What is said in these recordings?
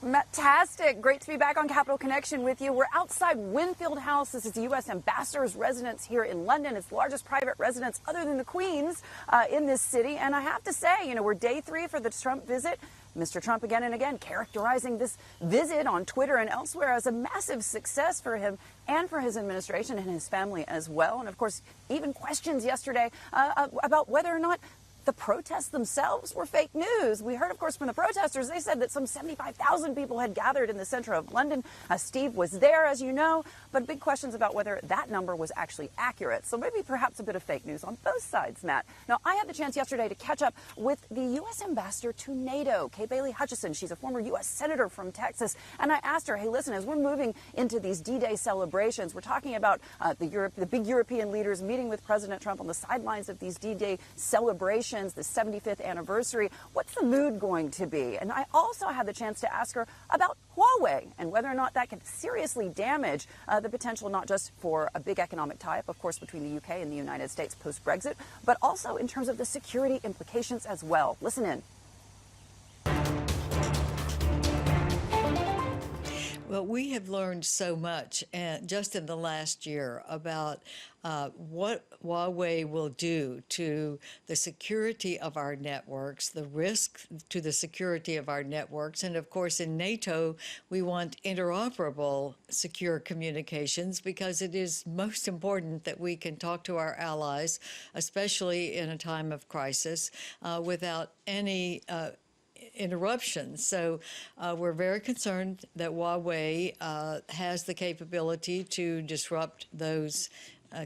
Fantastic. Great to be back on Capital Connection with you. We're outside Winfield House. This is the U.S. Ambassador's residence here in London. It's the largest private residence other than the Queen's in this city. And I have to say, we're day 3 for the Trump visit. Mr. Trump again and again characterizing this visit on Twitter and elsewhere as a massive success for him and for his administration and his family as well. And of course, even questions yesterday about whether or not the protests themselves were fake news. We heard, of course, from the protesters. They said that some 75,000 people had gathered in the center of London. Steve was there, as you know, but big questions about whether that number was actually accurate. So maybe perhaps a bit of fake news on both sides, Matt. Now, I had the chance yesterday to catch up with the U.S. ambassador to NATO, Kay Bailey Hutchison. She's a former U.S. senator from Texas. And I asked her, hey, listen, as we're moving into these D-Day celebrations, we're talking about the big European leaders meeting with President Trump on the sidelines of these D-Day celebrations, the 75th anniversary. What's the mood going to be? And I also had the chance to ask her about Huawei and whether or not that could seriously damage the potential not just for a big economic tie-up, of course, between the UK and the United States post-Brexit, but also in terms of the security implications as well. Listen in. Well, we have learned so much just in the last year about what Huawei will do to the security of our networks, the risk to the security of our networks. And of course, in NATO, we want interoperable secure communications because it is most important that we can talk to our allies, especially in a time of crisis, without any interruptions. So we're very concerned that Huawei has the capability to disrupt those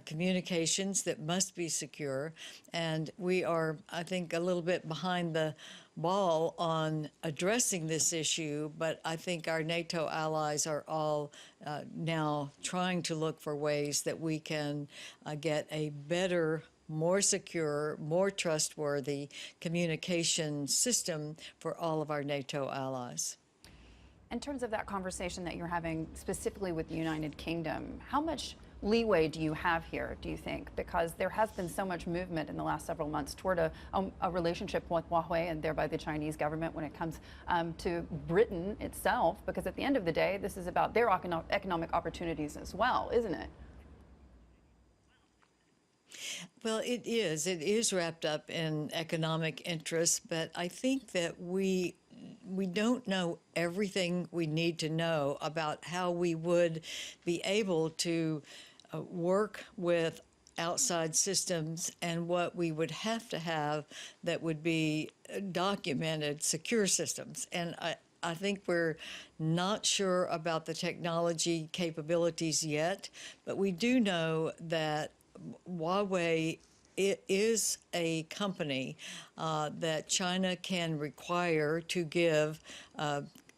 communications that must be secure. And we are, I think, a little bit behind the ball on addressing this issue, but I think our NATO allies are all now trying to look for ways that we can get a better, more secure, more trustworthy communication system for all of our NATO allies. In terms of that conversation that you're having specifically with the United Kingdom, how much leeway do you have here, do you think? Because there has been so much movement in the last several months toward a relationship with Huawei and thereby the Chinese government when it comes to Britain itself, because at the end of the day, this is about their economic opportunities as well, isn't it? Well, it is. It is wrapped up in economic interests, but I think that we don't know everything we need to know about how we would be able to work with outside systems and what we would have to have that would be documented secure systems. And I think we're not sure about the technology capabilities yet, but we do know that Huawei, it is a company that China can require to give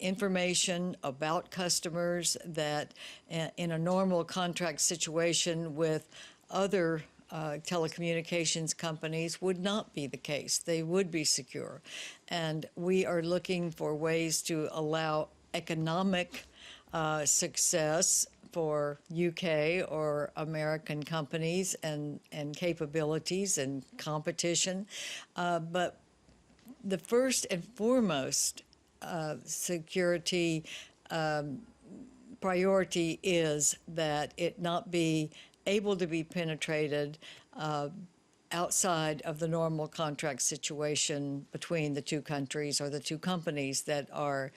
information about customers that in a normal contract situation with other telecommunications companies would not be the case. They would be secure. And we are looking for ways to allow economic success for UK or American companies and capabilities and competition. But the first and foremost security priority is that it not be able to be penetrated outside of the normal contract situation between the two countries or the two companies that are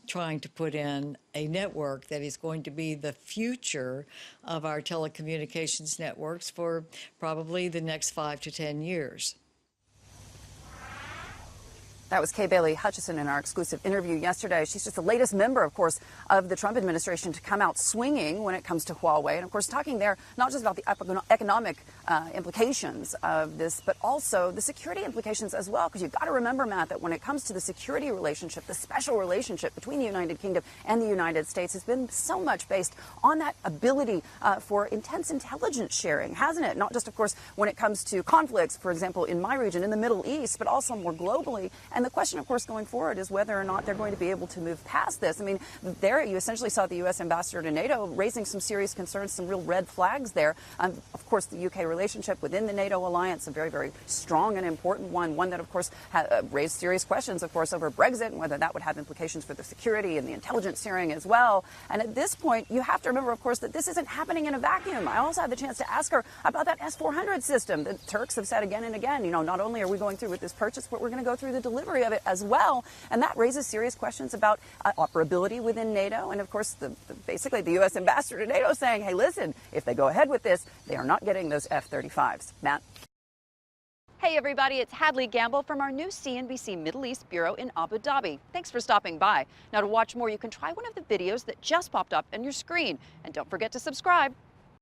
trying to put in a network that is going to be the future of our telecommunications networks for probably the next 5 to 10 years. That was Kay Bailey Hutchison in our exclusive interview yesterday. She's just the latest member, of course, of the Trump administration to come out swinging when it comes to Huawei. And, of course, talking there not just about the economic implications of this, but also the security implications as well. Because you've got to remember, Matt, that when it comes to the security relationship, the special relationship between the United Kingdom and the United States has been so much based on that ability for intense intelligence sharing, hasn't it? Not just, of course, when it comes to conflicts, for example, in my region, in the Middle East, but also more globally. And And the question, of course, going forward is whether or not they're going to be able to move past this. I mean, there you essentially saw the U.S. ambassador to NATO raising some serious concerns, some real red flags there. Of course, the UK relationship within the NATO alliance, a very, very strong and important one that, of course, raised serious questions, of course, over Brexit and whether that would have implications for the security and the intelligence sharing as well. And at this point, you have to remember, of course, that this isn't happening in a vacuum. I also had the chance to ask her about that S-400 system. The Turks have said again and again, not only are we going through with this purchase, but we're going to go through the delivery of it as well. And that raises serious questions about operability within NATO. And of course, basically the U.S. ambassador to NATO saying, hey, listen, if they go ahead with this, they are not getting those F-35s. Matt? Hey, everybody, it's Hadley Gamble from our new CNBC Middle East Bureau in Abu Dhabi. Thanks for stopping by. Now, to watch more, you can try one of the videos that just popped up on your screen. And don't forget to subscribe.